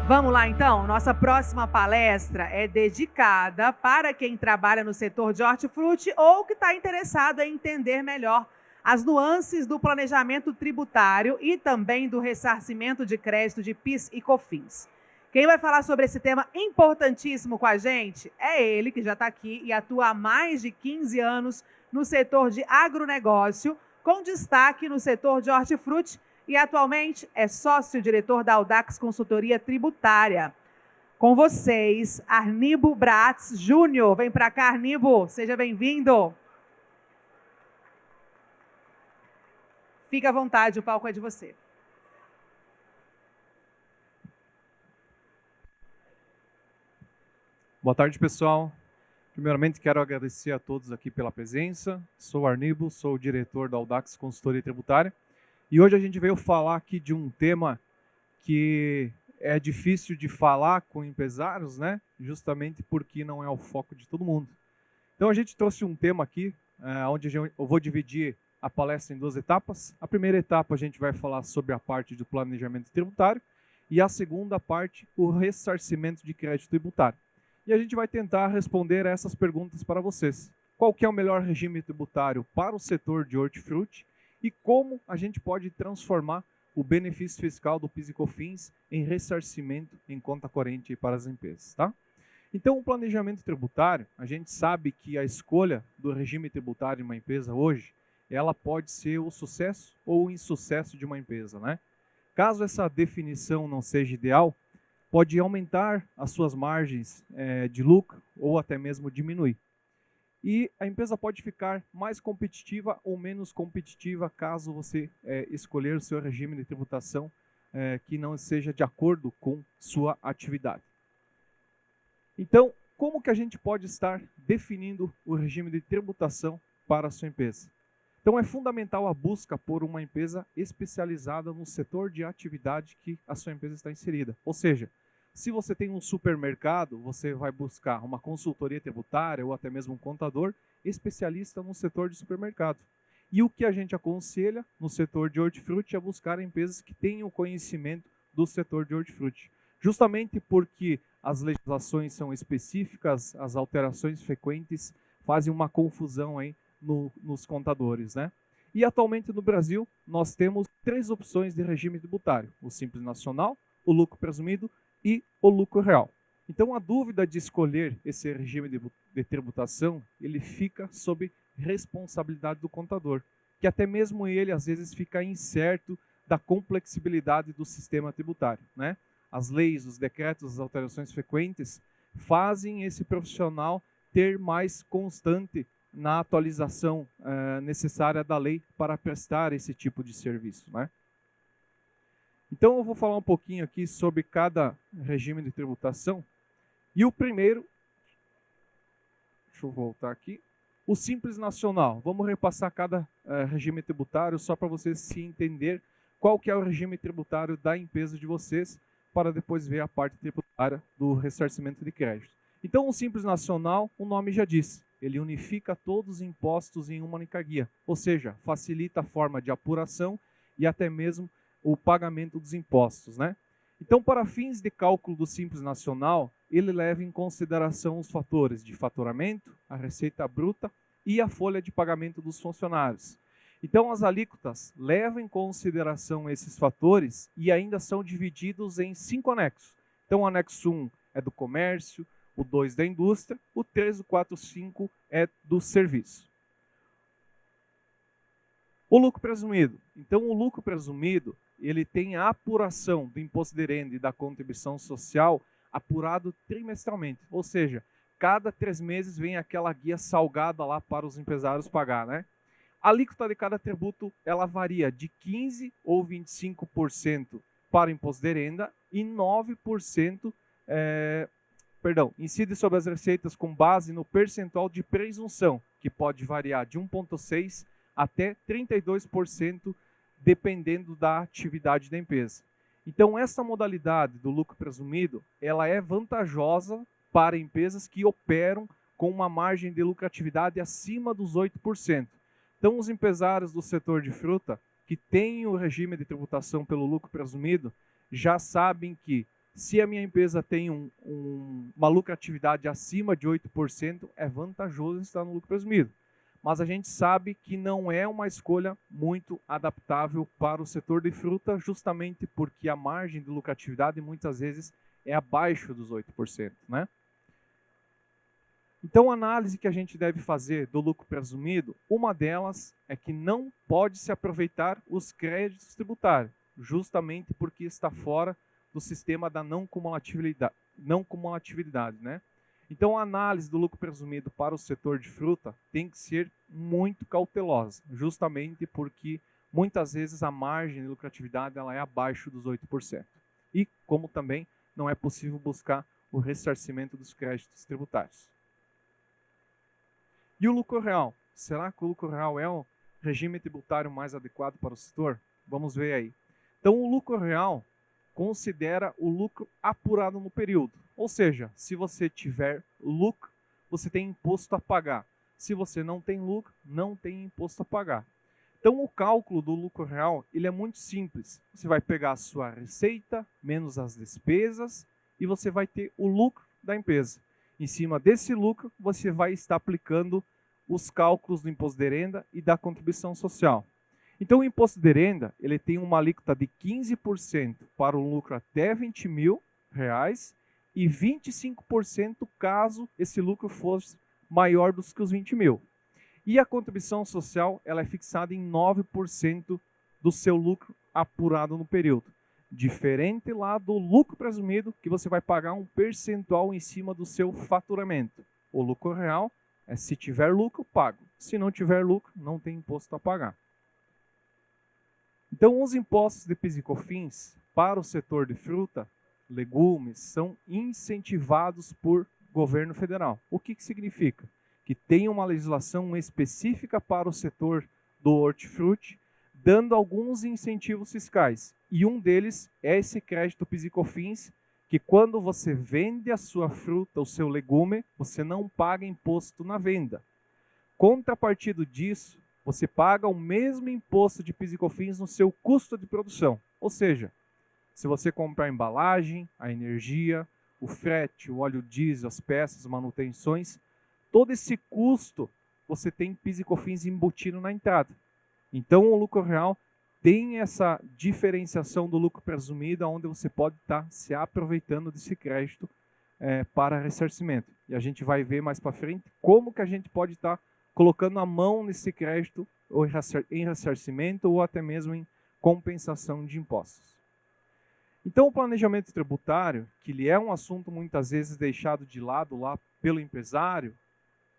Vamos lá, então? Nossa próxima palestra é dedicada para quem trabalha no setor de hortifruti ou que está interessado em entender melhor as nuances do planejamento tributário e também do ressarcimento de crédito de PIS e COFINS. Quem vai falar sobre esse tema importantíssimo com a gente é ele, que já está aqui e atua há mais de 15 anos no setor de agronegócio, com destaque no setor de hortifruti, e atualmente é sócio-diretor da Audax Consultoria Tributária. Com vocês, Arnibo Bratz Júnior. Vem para cá, Arnibo, seja bem-vindo. Fica à vontade, o palco é de você. Boa tarde, pessoal. Primeiramente, quero agradecer a todos aqui pela presença. Sou o Arnibo, sou o diretor da Audax Consultoria Tributária. E hoje a gente veio falar aqui de um tema que é difícil de falar com empresários, né? Justamente porque não é o foco de todo mundo. Então a gente trouxe um tema aqui, onde eu vou dividir a palestra em duas etapas. A primeira etapa a gente vai falar sobre a parte do planejamento tributário e a segunda parte, o ressarcimento de crédito tributário. E a gente vai tentar responder a essas perguntas para vocês. Qual que é o melhor regime tributário para o setor de hortifruti? E como a gente pode transformar o benefício fiscal do PIS e COFINS em ressarcimento em conta corrente para as empresas, tá? Então, o planejamento tributário, a gente sabe que a escolha do regime tributário de uma empresa hoje, ela pode ser o sucesso ou o insucesso de uma empresa, né? Caso essa definição não seja ideal, pode aumentar as suas margens de lucro ou até mesmo diminuir. E a empresa pode ficar mais competitiva ou menos competitiva caso você escolher o seu regime de tributação que não seja de acordo com sua atividade. Então, como que a gente pode estar definindo o regime de tributação para a sua empresa? Então, é fundamental a busca por uma empresa especializada no setor de atividade que a sua empresa está inserida. Ou seja, se você tem um supermercado, você vai buscar uma consultoria tributária ou até mesmo um contador especialista no setor de supermercado. E o que a gente aconselha no setor de hortifruti é buscar empresas que tenham conhecimento do setor de hortifruti. Justamente porque as legislações são específicas, as alterações frequentes fazem uma confusão aí nos contadores, né? E atualmente no Brasil nós temos 3 opções de regime tributário: o Simples Nacional, o lucro presumido e o lucro real. Então a dúvida de escolher esse regime de tributação, ele fica sob responsabilidade do contador, que até mesmo ele às vezes fica incerto da complexibilidade do sistema tributário, né? As leis, os decretos, as alterações frequentes fazem esse profissional ter mais constante na atualização necessária da lei para prestar esse tipo de serviço, né? Então eu vou falar um pouquinho aqui sobre cada regime de tributação. E o primeiro, deixa eu voltar aqui, o Simples Nacional. Vamos repassar cada regime tributário só para vocês se entender qual que é o regime tributário da empresa de vocês, para depois ver a parte tributária do ressarcimento de crédito. Então o Simples Nacional, o nome já diz, ele unifica todos os impostos em uma única guia, ou seja, facilita a forma de apuração e até mesmo o pagamento dos impostos, né? Então, para fins de cálculo do Simples Nacional, ele leva em consideração os fatores de faturamento, a receita bruta e a folha de pagamento dos funcionários. Então, as alíquotas levam em consideração esses fatores e ainda são divididos em 5 anexos. Então, o anexo 1 é do comércio, o 2 da indústria, o 3, o 4, o 5 é do serviço. O lucro presumido. Então, o lucro presumido, ele tem a apuração do imposto de renda e da contribuição social apurado trimestralmente. Ou seja, cada 3 meses vem aquela guia salgada lá para os empresários pagar, né? A alíquota de cada tributo, ela varia de 15% ou 25% para o imposto de renda e 9% incide sobre as receitas com base no percentual de presunção, que pode variar de 1,6% até 32%, dependendo da atividade da empresa. Então, essa modalidade do lucro presumido, ela é vantajosa para empresas que operam com uma margem de lucratividade acima dos 8%. Então, os empresários do setor de fruta que têm o regime de tributação pelo lucro presumido já sabem que Se a minha empresa tem uma lucratividade acima de 8%, é vantajoso estar no lucro presumido. Mas a gente sabe que não é uma escolha muito adaptável para o setor de fruta, justamente porque a margem de lucratividade muitas vezes é abaixo dos 8%, né? Então, a análise que a gente deve fazer do lucro presumido, uma delas é que não pode se aproveitar os créditos tributários, justamente porque está fora do sistema da não cumulatividade, né? Então, a análise do lucro presumido para o setor de fruta tem que ser muito cautelosa, justamente porque muitas vezes a margem de lucratividade ela é abaixo dos 8%. E como também não é possível buscar o ressarcimento dos créditos tributários. E o lucro real? Será que o lucro real é o regime tributário mais adequado para o setor? Vamos ver aí. Então, o lucro real considera o lucro apurado no período. Ou seja, se você tiver lucro, você tem imposto a pagar. Se você não tem lucro, não tem imposto a pagar. Então, o cálculo do lucro real ele é muito simples. Você vai pegar a sua receita, menos as despesas, e você vai ter o lucro da empresa. Em cima desse lucro, você vai estar aplicando os cálculos do imposto de renda e da contribuição social. Então, o imposto de renda ele tem uma alíquota de 15% para o lucro até R$20 mil e 25% caso esse lucro fosse maior do que os 20 mil. E a contribuição social ela é fixada em 9% do seu lucro apurado no período. Diferente lá do lucro presumido, que você vai pagar um percentual em cima do seu faturamento. O lucro real é se tiver lucro, pago. Se não tiver lucro, não tem imposto a pagar. Então, os impostos de PIS e COFINS para o setor de fruta, legumes, são incentivados por governo federal. O que significa? Que tem uma legislação específica para o setor do hortifruti, dando alguns incentivos fiscais. E um deles é esse crédito PIS e COFINS, que quando você vende a sua fruta, o seu legume, você não paga imposto na venda. Contrapartido disso, você paga o mesmo imposto de PIS e COFINS no seu custo de produção. Ou seja, se você comprar a embalagem, a energia, o frete, o óleo diesel, as peças, manutenções, todo esse custo você tem PIS e COFINS embutido na entrada. Então, o lucro real tem essa diferenciação do lucro presumido, onde você pode estar se aproveitando desse crédito para ressarcimento. E a gente vai ver mais para frente como que a gente pode estar colocando a mão nesse crédito ou em ressarcimento ou até mesmo em compensação de impostos. Então, o planejamento tributário, que ele é um assunto muitas vezes deixado de lado lá pelo empresário,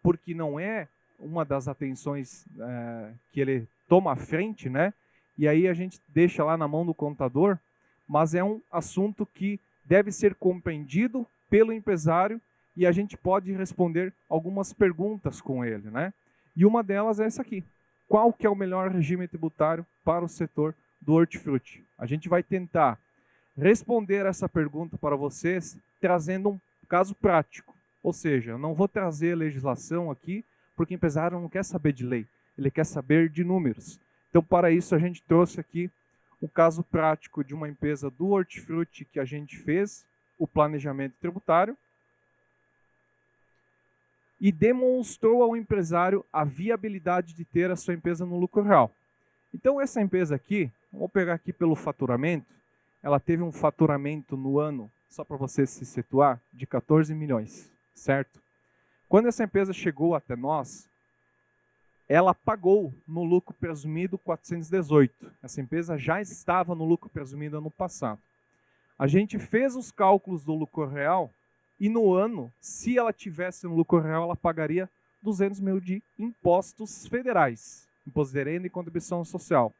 porque não é uma das atenções que ele toma à frente, né? E aí a gente deixa lá na mão do contador, mas é um assunto que deve ser compreendido pelo empresário e a gente pode responder algumas perguntas com ele, né? E uma delas é essa aqui. Qual que é o melhor regime tributário para o setor do hortifruti? A gente vai tentar responder essa pergunta para vocês trazendo um caso prático. Ou seja, eu não vou trazer legislação aqui, porque o empresário não quer saber de lei, ele quer saber de números. Então, para isso, a gente trouxe aqui um caso prático de uma empresa do hortifruti que a gente fez, o planejamento tributário, e demonstrou ao empresário a viabilidade de ter a sua empresa no lucro real. Então, essa empresa aqui, vamos pegar aqui pelo faturamento, ela teve um faturamento no ano, só para você se situar, de 14 milhões, certo? Quando essa empresa chegou até nós, ela pagou no lucro presumido 418. Essa empresa já estava no lucro presumido ano passado. A gente fez os cálculos do lucro real e no ano, se ela tivesse no lucro real, ela pagaria 200 mil de impostos federais, imposto de renda e contribuição social.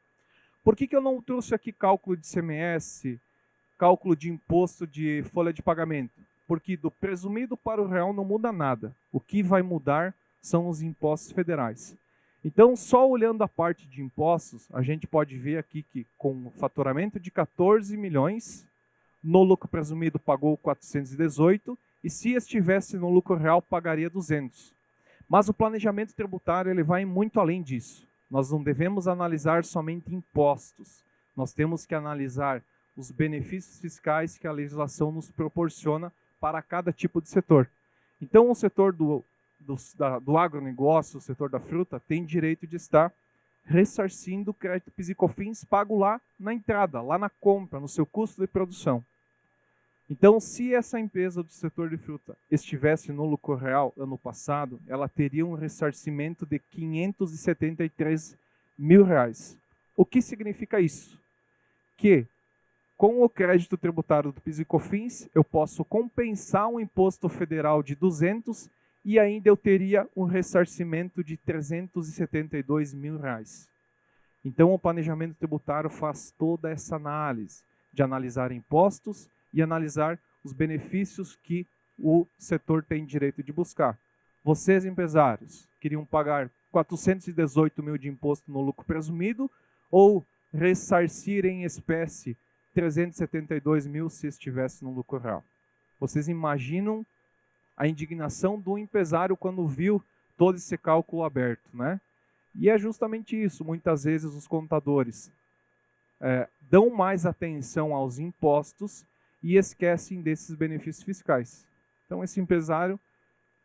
Por que eu não trouxe aqui cálculo de ICMS, cálculo de imposto de folha de pagamento? Porque do presumido para o real não muda nada. O que vai mudar são os impostos federais. Então, só olhando a parte de impostos, a gente pode ver aqui que com o faturamento de 14 milhões, no lucro presumido pagou 418, e se estivesse no lucro real, pagaria 200. Mas o planejamento tributário ele vai muito além disso. Nós não devemos analisar somente impostos. Nós temos que analisar os benefícios fiscais que a legislação nos proporciona para cada tipo de setor. Então, o setor do agronegócio, o setor da fruta, tem direito de estar ressarcindo o crédito PIS e COFINS pago lá na entrada, lá na compra, no seu custo de produção. Então, se essa empresa do setor de fruta estivesse no lucro real ano passado, ela teria um ressarcimento de R$ 573 mil. O que significa isso? Que, com o crédito tributário do PIS e COFINS, eu posso compensar um imposto federal de 200 e ainda eu teria um ressarcimento de R$ 372 mil. Então, o planejamento tributário faz toda essa análise, de analisar impostos e analisar os benefícios que o setor tem direito de buscar. Vocês, empresários, queriam pagar 418 mil de imposto no lucro presumido ou ressarcir em espécie 372 mil se estivesse no lucro real? Vocês imaginam a indignação do empresário quando viu todo esse cálculo aberto, né? E é justamente isso, muitas vezes os contadores dão mais atenção aos impostos e esquecem desses benefícios fiscais. Então, esse empresário,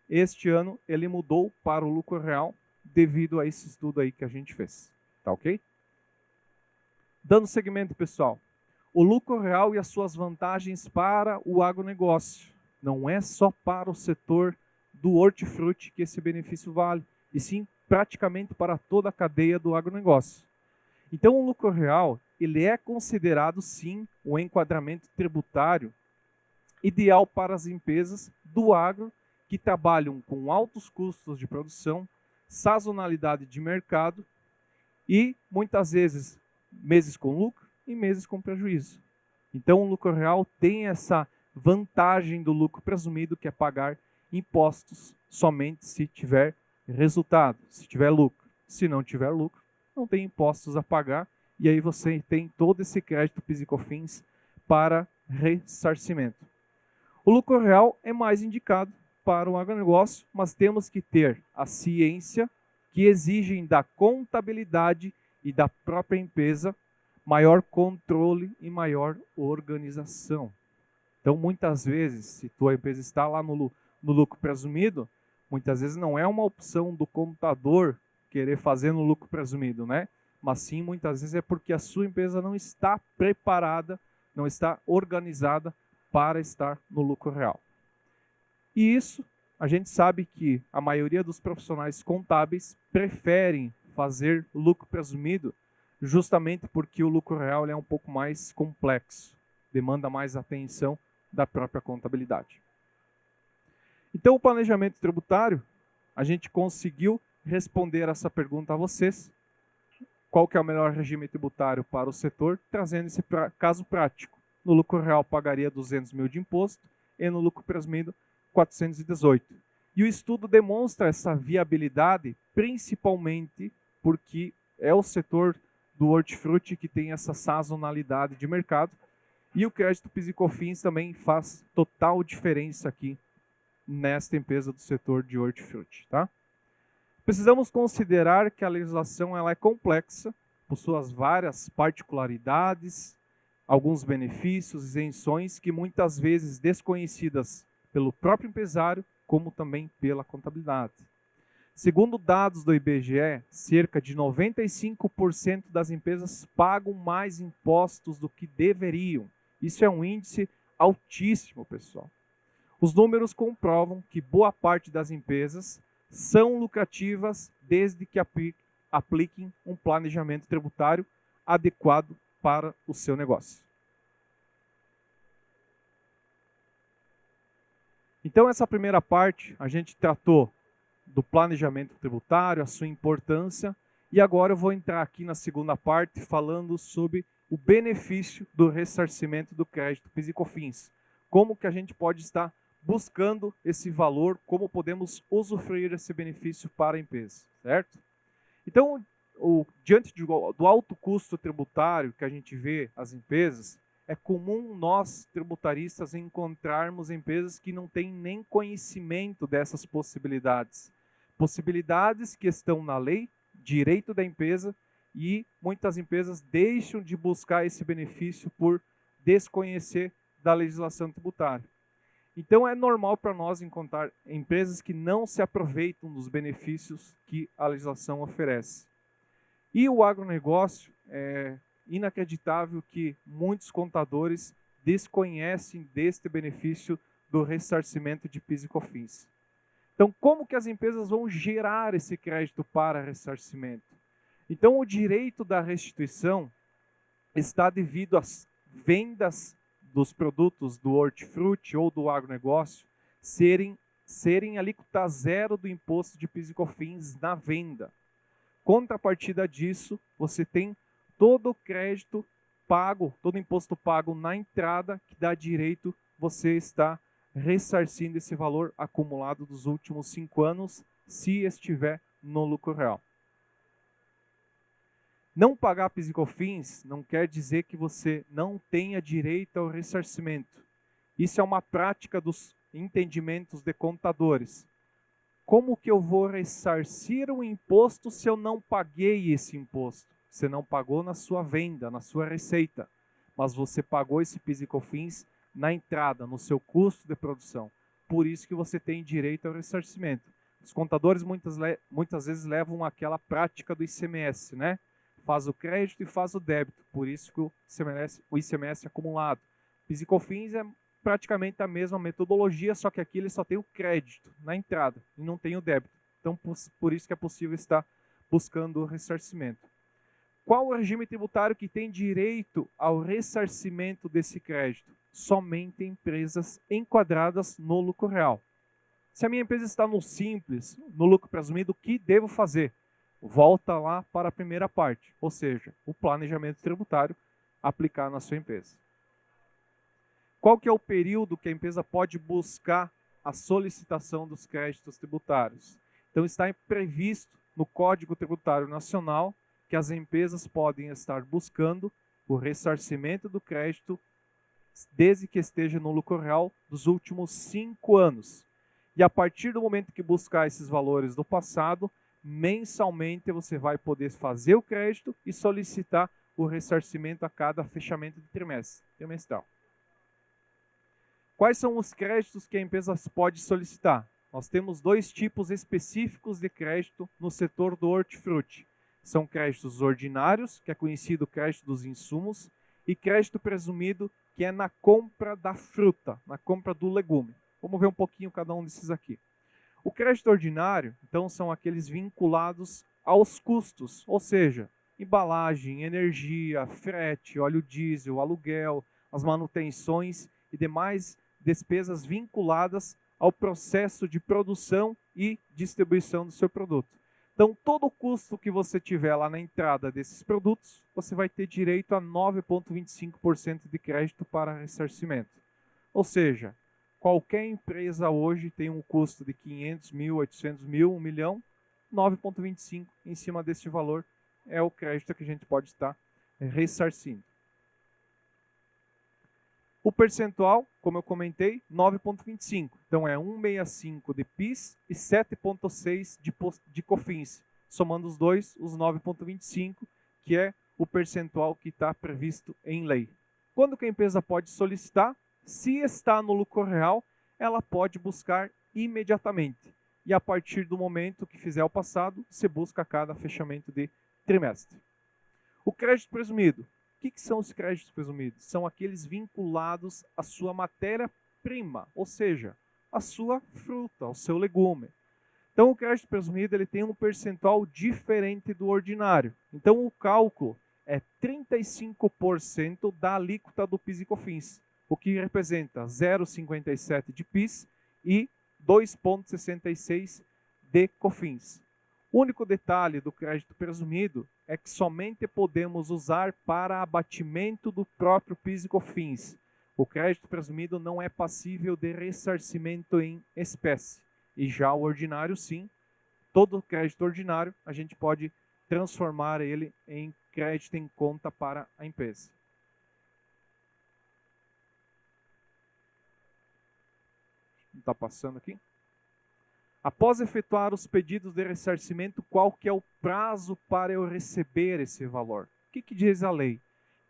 este ano, ele mudou para o lucro real devido a esse estudo aí que a gente fez. Tá ok? Dando seguimento, pessoal. O lucro real e as suas vantagens para o agronegócio. Não é só para o setor do hortifruti que esse benefício vale, e sim praticamente para toda a cadeia do agronegócio. Então, o lucro real, ele é considerado, sim, um enquadramento tributário ideal para as empresas do agro que trabalham com altos custos de produção, sazonalidade de mercado e, muitas vezes, meses com lucro e meses com prejuízo. Então, o lucro real tem essa vantagem do lucro presumido, que é pagar impostos somente se tiver resultado, se tiver lucro. Se não tiver lucro, não tem impostos a pagar, e aí você tem todo esse crédito PIS e COFINS para ressarcimento. O lucro real é mais indicado para o agronegócio, mas temos que ter a ciência que exigem da contabilidade e da própria empresa maior controle e maior organização. Então, muitas vezes, se tua empresa está lá no lucro presumido, muitas vezes não é uma opção do contador querer fazer no lucro presumido, né? Mas sim, muitas vezes é porque a sua empresa não está preparada, não está organizada para estar no lucro real. E isso, a gente sabe que a maioria dos profissionais contábeis preferem fazer lucro presumido justamente porque o lucro real é um pouco mais complexo, demanda mais atenção da própria contabilidade. Então, o planejamento tributário, a gente conseguiu responder essa pergunta a vocês. Qual que é o melhor regime tributário para o setor? Trazendo esse caso prático. No lucro real pagaria 200 mil de imposto e no lucro presumido 418. E o estudo demonstra essa viabilidade principalmente porque é o setor do hortifruti que tem essa sazonalidade de mercado e o crédito PIS e COFINS também faz total diferença aqui nesta empresa do setor de hortifruti, tá? Precisamos considerar que a legislação ela é complexa, por suas várias particularidades, alguns benefícios, isenções que muitas vezes desconhecidas pelo próprio empresário, como também pela contabilidade. Segundo dados do IBGE, cerca de 95% das empresas pagam mais impostos do que deveriam. Isso é um índice altíssimo, pessoal. Os números comprovam que boa parte das empresas são lucrativas desde que apliquem um planejamento tributário adequado para o seu negócio. Então, essa primeira parte, a gente tratou do planejamento tributário, a sua importância, e agora eu vou entrar aqui na segunda parte falando sobre o benefício do ressarcimento do crédito PIS e COFINS. Como que a gente pode estar buscando esse valor, como podemos usufruir esse benefício para a empresa, certo? Então, diante do alto custo tributário que a gente vê as empresas, é comum nós, tributaristas, encontrarmos empresas que não têm nem conhecimento dessas possibilidades. Possibilidades que estão na lei, direito da empresa, e muitas empresas deixam de buscar esse benefício por desconhecer da legislação tributária. Então é normal para nós encontrar empresas que não se aproveitam dos benefícios que a legislação oferece. E o agronegócio, é inacreditável que muitos contadores desconhecem deste benefício do ressarcimento de PIS e COFINS. Então, como que as empresas vão gerar esse crédito para ressarcimento? Então, o direito da restituição está devido às vendas dos produtos do hortifruti ou do agronegócio serem alíquota zero do imposto de PIS e COFINS na venda. Contrapartida disso, você tem todo o crédito pago, todo o imposto pago na entrada, que dá direito você estar ressarcindo esse valor acumulado dos últimos 5 anos, se estiver no lucro real. Não pagar PIS e COFINS não quer dizer que você não tenha direito ao ressarcimento. Isso é uma prática dos entendimentos de contadores. Como que eu vou ressarcir o imposto se eu não paguei esse imposto? Você não pagou na sua venda, na sua receita, mas você pagou esse PIS e COFINS na entrada, no seu custo de produção. Por isso que você tem direito ao ressarcimento. Os contadores muitas vezes levam aquela prática do ICMS, né? Faz o crédito e faz o débito, por isso que o ICMS é acumulado. PIS e COFINS é praticamente a mesma metodologia, só que aqui ele só tem o crédito na entrada e não tem o débito. Então, por isso que é possível estar buscando o ressarcimento. Qual o regime tributário que tem direito ao ressarcimento desse crédito? Somente empresas enquadradas no lucro real. Se a minha empresa está no simples, no lucro presumido, o que devo fazer? Volta lá para a primeira parte, ou seja, o planejamento tributário aplicar na sua empresa. Qual que é o período que a empresa pode buscar a solicitação dos créditos tributários? Então está previsto no Código Tributário Nacional que as empresas podem estar buscando o ressarcimento do crédito desde que esteja no lucro real dos últimos 5 anos. E a partir do momento que buscar esses valores do passado, mensalmente você vai poder fazer o crédito e solicitar o ressarcimento a cada fechamento de trimestral. Quais são os créditos que a empresa pode solicitar? Nós temos 2 tipos específicos de crédito no setor do hortifruti. São créditos ordinários, que é conhecido crédito dos insumos, e crédito presumido, que é na compra da fruta, na compra do legume. Vamos ver um pouquinho cada um desses aqui. O crédito ordinário, então, são aqueles vinculados aos custos, ou seja, embalagem, energia, frete, óleo diesel, aluguel, as manutenções e demais despesas vinculadas ao processo de produção e distribuição do seu produto. Então, todo o custo que você tiver lá na entrada desses produtos, você vai ter direito a 9,25% de crédito para ressarcimento. Ou seja, qualquer empresa hoje tem um custo de 500 mil, 800 mil, 1 milhão, 9,25% em cima desse valor é o crédito que a gente pode estar ressarcindo. O percentual, como eu comentei, 9,25%. Então é 1,65% de PIS e 7,6% de COFINS. Somando os dois, os 9,25%, que é o percentual que está previsto em lei. Quando que a empresa pode solicitar? Se está no lucro real, ela pode buscar imediatamente. E a partir do momento que fizer o passado, você busca a cada fechamento de trimestre. O crédito presumido. O que são os créditos presumidos? São aqueles vinculados à sua matéria-prima, ou seja, à sua fruta, ao seu legume. Então, o crédito presumido ele tem um percentual diferente do ordinário. Então, o cálculo é 35% da alíquota do PIS e COFINS, o que representa 0,57% de PIS e 2,66% de COFINS. O único detalhe do crédito presumido é que somente podemos usar para abatimento do próprio PIS e COFINS. O crédito presumido não é passível de ressarcimento em espécie. E já o ordinário, sim. Todo crédito ordinário, a gente pode transformar ele em crédito em conta para a empresa. Está passando aqui? Após efetuar os pedidos de ressarcimento, qual que é o prazo para eu receber esse valor? O que diz a lei?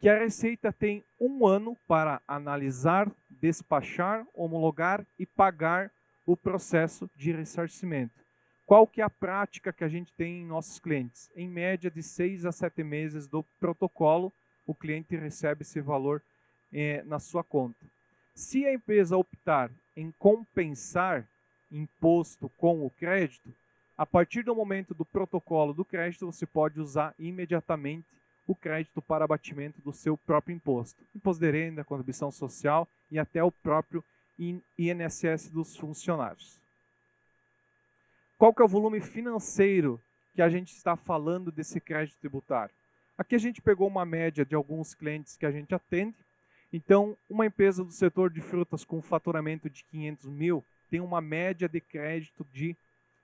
que a Receita tem 1 ano para analisar, despachar, homologar e pagar o processo de ressarcimento. Qual que é a prática que a gente tem em nossos clientes? Em média de 6 a 7 meses do protocolo, o cliente recebe esse valor na sua conta. Se a empresa optar em compensar imposto com o crédito, a partir do momento do protocolo do crédito, você pode usar imediatamente o crédito para abatimento do seu próprio imposto. Imposto de renda, contribuição social e até o próprio INSS dos funcionários. Qual que é o volume financeiro que a gente está falando desse crédito tributário? Aqui a gente pegou uma média de alguns clientes que a gente atende. Então, uma empresa do setor de frutas com faturamento de 500 mil tem uma média de crédito de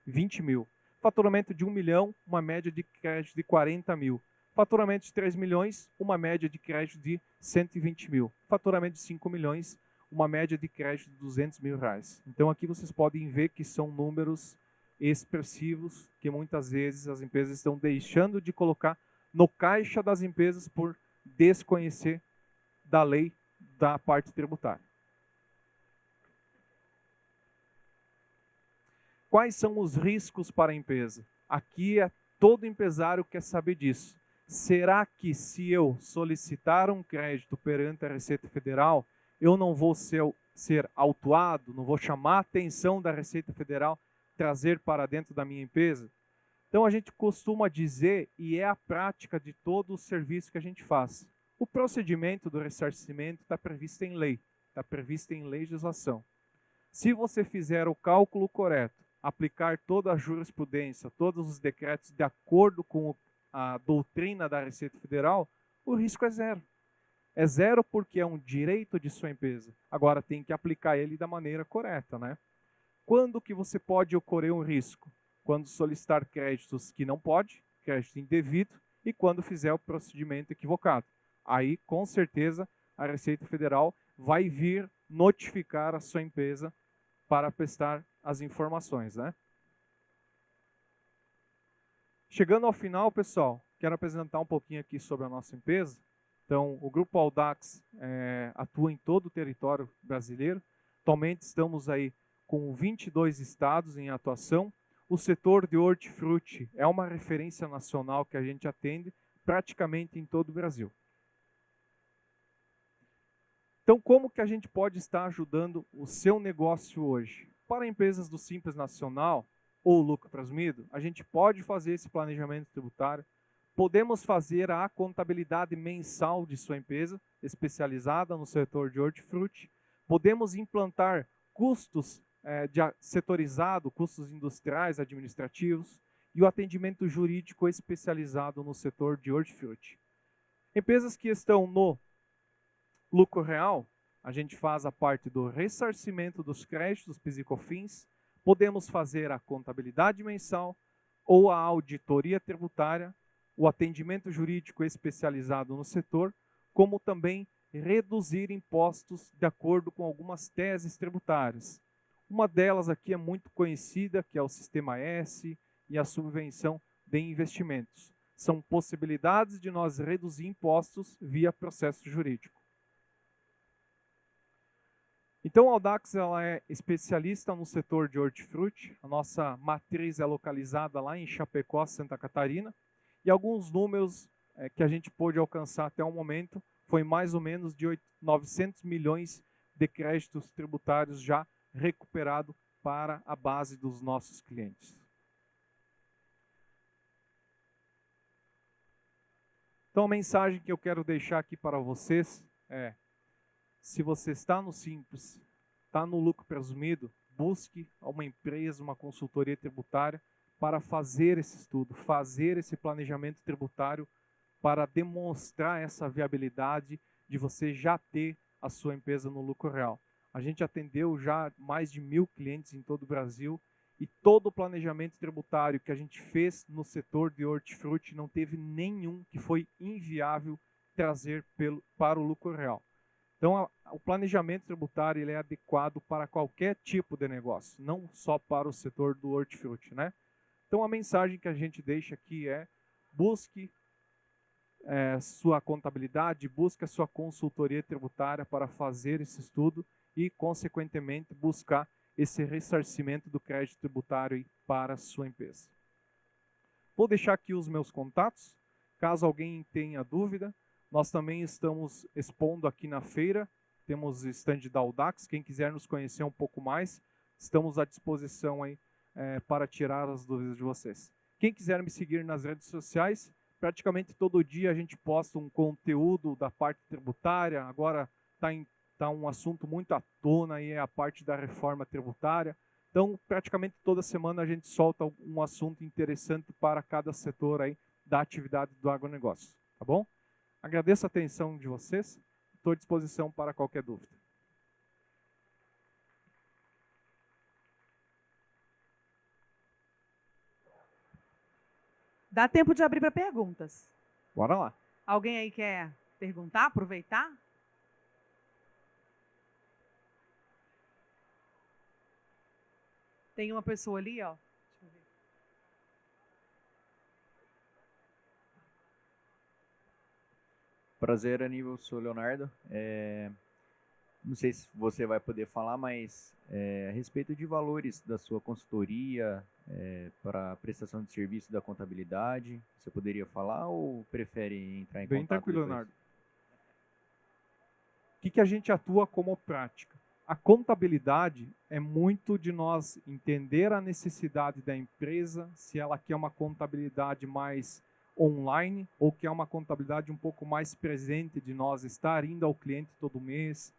20 mil. Faturamento de 1 milhão, uma média de crédito de 40 mil. Faturamento de 3 milhões, uma média de crédito de 120 mil. Faturamento de 5 milhões, uma média de crédito de 200 mil reais. Então, aqui vocês podem ver que são números expressivos que muitas vezes as empresas estão deixando de colocar no caixa das empresas por desconhecer da lei da parte tributária. Quais são os riscos para a empresa? Aqui todo empresário quer saber disso. Será que se eu solicitar um crédito perante a Receita Federal, eu não vou ser autuado, não vou chamar a atenção da Receita Federal, trazer para dentro da minha empresa? Então a gente costuma dizer, e é a prática de todo o serviço que a gente faz, o procedimento do ressarcimento está previsto em lei, está previsto em legislação. Se você fizer o cálculo correto, aplicar toda a jurisprudência, todos os decretos de acordo com a doutrina da Receita Federal, o risco é zero. É zero porque é um direito de sua empresa. Agora tem que aplicar ele da maneira correta, né? Quando que você pode ocorrer um risco? Quando solicitar créditos que não pode, crédito indevido, e quando fizer o procedimento equivocado. Aí, com certeza, a Receita Federal vai vir notificar a sua empresa para prestar as informações, né? Chegando ao final, pessoal, quero apresentar um pouquinho aqui sobre a nossa empresa. Então, o Grupo Audax atua em todo o território brasileiro. Atualmente estamos aí com 22 estados em atuação. O setor de hortifruti é uma referência nacional que a gente atende praticamente em todo o Brasil. Então, como que a gente pode estar ajudando o seu negócio hoje? Para empresas do Simples Nacional ou lucro presumido, a gente pode fazer esse planejamento tributário, podemos fazer a contabilidade mensal de sua empresa, especializada no setor de hortifruti, podemos implantar custos setorizado, custos industriais, administrativos, e o atendimento jurídico especializado no setor de hortifruti. Empresas que estão no lucro real, a gente faz a parte do ressarcimento dos créditos PIS e COFINS, podemos fazer a contabilidade mensal ou a auditoria tributária, o atendimento jurídico especializado no setor, como também reduzir impostos de acordo com algumas teses tributárias. Uma delas aqui é muito conhecida, que é o Sistema S e a subvenção de investimentos. São possibilidades de nós reduzir impostos via processo jurídico. Então, a Audax ela é especialista no setor de hortifruti. A nossa matriz é localizada lá em Chapecó, Santa Catarina. E alguns números que a gente pôde alcançar até o momento foi mais ou menos de 900 milhões de créditos tributários já recuperado para a base dos nossos clientes. Então, a mensagem que eu quero deixar aqui para vocês é: se você está no Simples, está no lucro presumido, busque uma empresa, uma consultoria tributária para fazer esse estudo, fazer esse planejamento tributário para demonstrar essa viabilidade de você já ter a sua empresa no lucro real. A gente atendeu já mais de 1.000 clientes em todo o Brasil e todo o planejamento tributário que a gente fez no setor de hortifruti não teve nenhum que foi inviável trazer para o lucro real. Então, o planejamento tributário ele é adequado para qualquer tipo de negócio, não só para o setor do hortifruti, né? Então, a mensagem que a gente deixa aqui é: busque sua contabilidade, busque a sua consultoria tributária para fazer esse estudo e, consequentemente, buscar esse ressarcimento do crédito tributário para a sua empresa. Vou deixar aqui os meus contatos, caso alguém tenha dúvida. Nós também estamos expondo aqui na feira, temos stand da Audax, quem quiser nos conhecer um pouco mais, estamos à disposição aí, para tirar as dúvidas de vocês. Quem quiser me seguir nas redes sociais, praticamente todo dia a gente posta um conteúdo da parte tributária, agora está um assunto muito à tona aí, é a parte da reforma tributária. Então, praticamente toda semana a gente solta um assunto interessante para cada setor aí da atividade do agronegócio, tá bom? Agradeço a atenção de vocês, estou à disposição para qualquer dúvida. Dá tempo de abrir para perguntas. Bora lá. Alguém aí quer perguntar, aproveitar? Tem uma pessoa ali, ó. Deixa eu ver. Prazer, Aníbal, sou o Leonardo. Não sei se você vai poder falar, mas a respeito de valores da sua consultoria para prestação de serviço da contabilidade, você poderia falar ou prefere entrar em Bem contato tranquilo, depois? Leonardo. O que a gente atua como prática? A contabilidade é muito de nós entender a necessidade da empresa, se ela quer uma contabilidade mais online ou quer uma contabilidade um pouco mais presente, de nós estar indo ao cliente todo mês,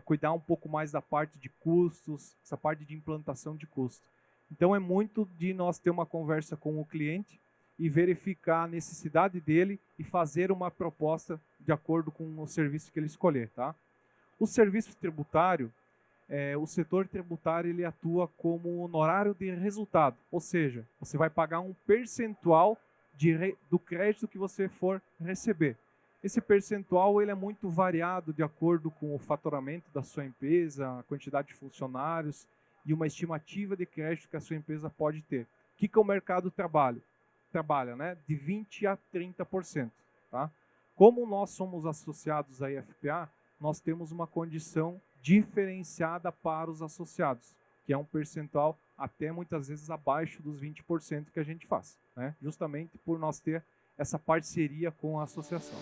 cuidar um pouco mais da parte de custos, essa parte de implantação de custo. Então é muito de nós ter uma conversa com o cliente e verificar a necessidade dele e fazer uma proposta de acordo com o serviço que ele escolher, tá? O serviço tributário, o setor tributário ele atua como honorário de resultado, ou seja, você vai pagar um percentual do crédito que você for receber. Esse percentual ele é muito variado de acordo com o faturamento da sua empresa, a quantidade de funcionários e uma estimativa de crédito que a sua empresa pode ter. O que o mercado trabalha, né? De 20% a 30%. Tá? Como nós somos associados à IFPA, nós temos uma condição diferenciada para os associados, que é um percentual até muitas vezes abaixo dos 20% que a gente faz, né? Justamente por nós ter essa parceria com a associação.